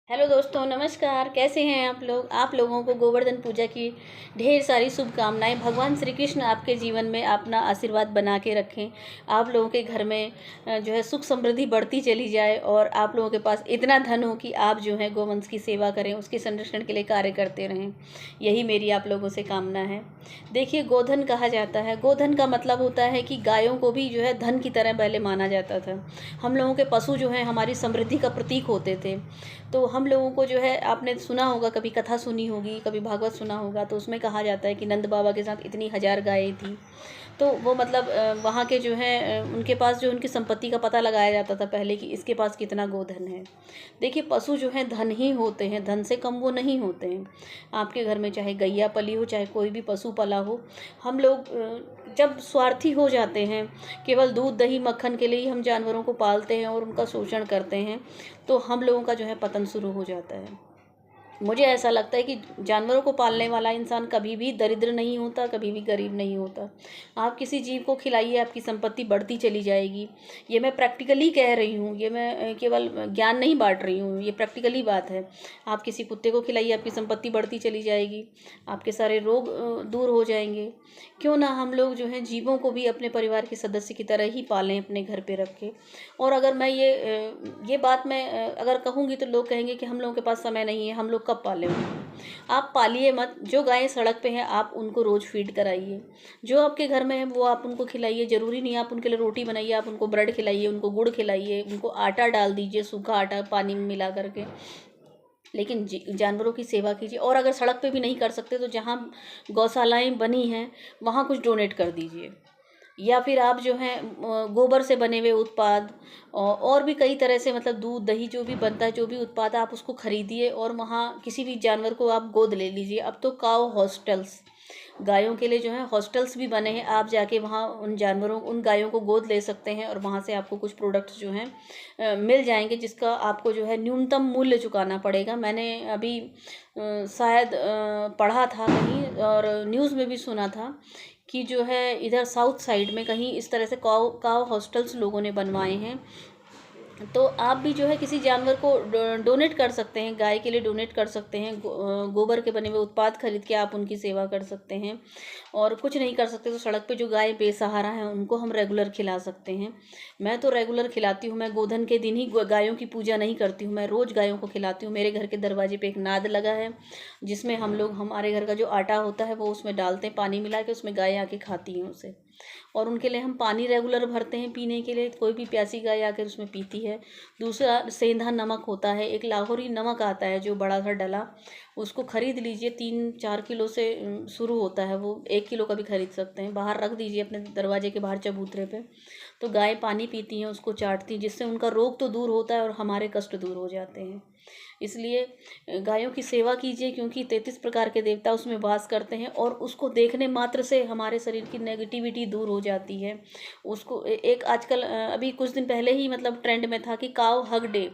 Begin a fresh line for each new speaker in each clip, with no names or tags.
Hello दोस्तों, नमस्कार। कैसे हैं आप लोग? आप लोगों को गोवर्धन पूजा की ढेर सारी शुभकामनाएं। भगवान श्री कृष्ण आपके जीवन में अपना आशीर्वाद बना के रखें। आप लोगों के घर में जो है सुख समृद्धि बढ़ती चली जाए और आप लोगों के पास इतना धन हो कि आप जो है गोवंश की सेवा करें, उसके संरक्षण के लिए कार्य करते रहें। यही मेरी आप लोगों से कामना है। देखिए, गोधन कहा जाता है। गोधन का मतलब होता है कि गायों को भी जो है धन की तरह पहले माना जाता था। हम लोगों के पशु जो हैं हमारी समृद्धि का प्रतीक होते थे। तो हम लोगों को जो है, आपने सुना होगा, कभी कथा सुनी होगी, कभी भागवत सुना होगा, तो उसमें कहा जाता है कि नंद बाबा के साथ इतनी हजार गायें थी। तो वो मतलब वहाँ के जो है उनके पास जो उनकी संपत्ति का पता लगाया जाता था पहले कि इसके पास कितना गोधन है। देखिए, पशु जो है धन ही होते हैं, धन से कम वो नहीं होते हैं। आपके घर में चाहे गैया पली हो, चाहे कोई भी पशु पला हो, हम लोग जब स्वार्थी हो जाते हैं, केवल दूध दही मक्खन के लिए ही हम जानवरों को पालते हैं और उनका शोषण करते हैं, तो हम लोगों का जो है पतन शुरू हो जाता है। मुझे ऐसा लगता है कि जानवरों को पालने वाला इंसान कभी भी दरिद्र नहीं होता, कभी भी गरीब नहीं होता। आप किसी जीव को खिलाइए, आपकी संपत्ति बढ़ती चली जाएगी। ये मैं प्रैक्टिकली कह रही हूँ, ये मैं केवल ज्ञान नहीं बांट रही हूँ, ये प्रैक्टिकली बात है। आप किसी कुत्ते को खिलाइए, आपकी संपत्ति बढ़ती चली जाएगी, आपके सारे रोग दूर हो जाएंगे। क्यों ना हम लोग जो है जीवों को भी अपने परिवार के सदस्य की तरह ही पालें, अपने घर पे रखें। और अगर मैं ये बात मैं अगर कहूँगी तो लोग कहेंगे कि हम लोगों के पास समय नहीं है, हम लोग कब पालें उनको। आप पालिए मत। जो गायें सड़क पे हैं आप उनको रोज़ फीड कराइए। जो आपके घर में है वो आप उनको खिलाइए। ज़रूरी नहीं आप उनके लिए रोटी बनाइए, आप उनको ब्रेड खिलाइए, उनको गुड़ खिलाइए, उनको आटा डाल दीजिए, सूखा आटा पानी में मिला करके। लेकिन जानवरों की सेवा कीजिए। और अगर सड़क पे भी नहीं कर सकते तो जहाँ गौशालाएँ बनी हैं वहाँ कुछ डोनेट कर दीजिए। या फिर आप जो हैं गोबर से बने हुए उत्पाद और भी कई तरह से, मतलब दूध दही जो भी बनता है, जो भी उत्पाद, आप उसको खरीदिए और वहाँ किसी भी जानवर को आप गोद ले लीजिए। अब तो काऊ हॉस्टल्स, गायों के लिए जो है हॉस्टल्स भी बने हैं। आप जाके वहाँ उन गायों को गोद ले सकते हैं और वहाँ से आपको कुछ प्रोडक्ट्स जो हैं मिल जाएंगे, जिसका आपको जो है न्यूनतम मूल्य चुकाना पड़ेगा। मैंने अभी शायद पढ़ा था कहीं और न्यूज़ में भी सुना था कि जो है इधर साउथ साइड में कहीं इस तरह से काव हॉस्टल्स लोगों ने बनवाए हैं। तो आप भी जो है किसी जानवर को डोनेट कर सकते हैं, गाय के लिए डोनेट कर सकते हैं। गोबर के बने हुए उत्पाद खरीद के आप उनकी सेवा कर सकते हैं। और कुछ नहीं कर सकते तो सड़क पे जो गाय बेसहारा हैं उनको हम रेगुलर खिला सकते हैं। मैं तो रेगुलर खिलाती हूँ। मैं गोधन के दिन ही गायों की पूजा नहीं करती हूँ, मैं रोज़ गायों को खिलाती हूँ। मेरे घर के दरवाजे पे एक नाद लगा है जिसमें हम लोग, हमारे घर का जो आटा होता है वो उसमें डालते हैं, पानी मिला के उसमें गाय आके खाती हैं उसे। और उनके लिए हम पानी रेगुलर भरते हैं पीने के लिए। कोई भी प्यासी गाय आकर उसमें पीती है। दूसरा, सेंधा नमक होता है, एक लाहौरी नमक आता है जो बड़ा सा डला, उसको खरीद लीजिए। 3-4 किलो से शुरू होता है वो, 1 किलो का भी खरीद सकते हैं। बाहर रख दीजिए अपने दरवाजे के बाहर चबूतरे पे, तो गाय पानी पीती हैं, उसको चाटती हैं, जिससे उनका रोग तो दूर होता है और हमारे कष्ट दूर हो जाते हैं। इसलिए गायों की सेवा कीजिए, क्योंकि 33 प्रकार के देवता उसमें वास करते हैं और उसको देखने मात्र से हमारे शरीर की नेगेटिविटी दूर हो जाती है। उसको एक आजकल अभी कुछ दिन पहले ही मतलब ट्रेंड में था कि काव हग डे,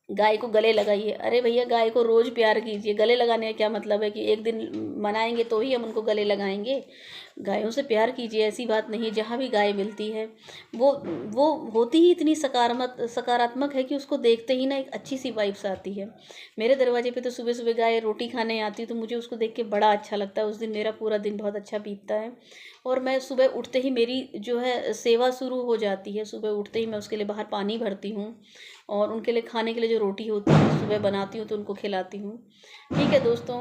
गाय को गले लगाइए। अरे भैया, गाय को रोज़ प्यार कीजिए। गले लगाने का क्या मतलब है कि एक दिन मनाएंगे तो ही हम उनको गले लगाएंगे? गायों से प्यार कीजिए, ऐसी बात नहीं। जहाँ भी गाय मिलती है वो होती ही इतनी सकारात्मक है कि उसको देखते ही ना एक अच्छी सी वाइब्स आती है। मेरे दरवाजे पे तो सुबह सुबह गाय रोटी खाने आती है, तो मुझे उसको देख के बड़ा अच्छा लगता है। उस दिन मेरा पूरा दिन बहुत अच्छा बीतता है। और मैं सुबह उठते ही, मेरी जो है सेवा शुरू हो जाती है। सुबह उठते ही मैं उसके लिए बाहर पानी भरती हूँ और उनके लिए खाने के लिए जो रोटी होती है सुबह बनाती हूँ तो उनको खिलाती हूँ। ठीक है दोस्तों,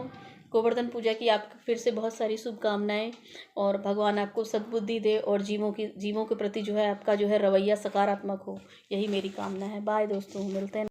गोवर्धन पूजा की आपको फिर से बहुत सारी शुभकामनाएं। और भगवान आपको सद्बुद्धि दे और जीवों के प्रति जो है आपका जो है रवैया सकारात्मक हो, यही मेरी कामना है। बाय दोस्तों, मिलते हैं।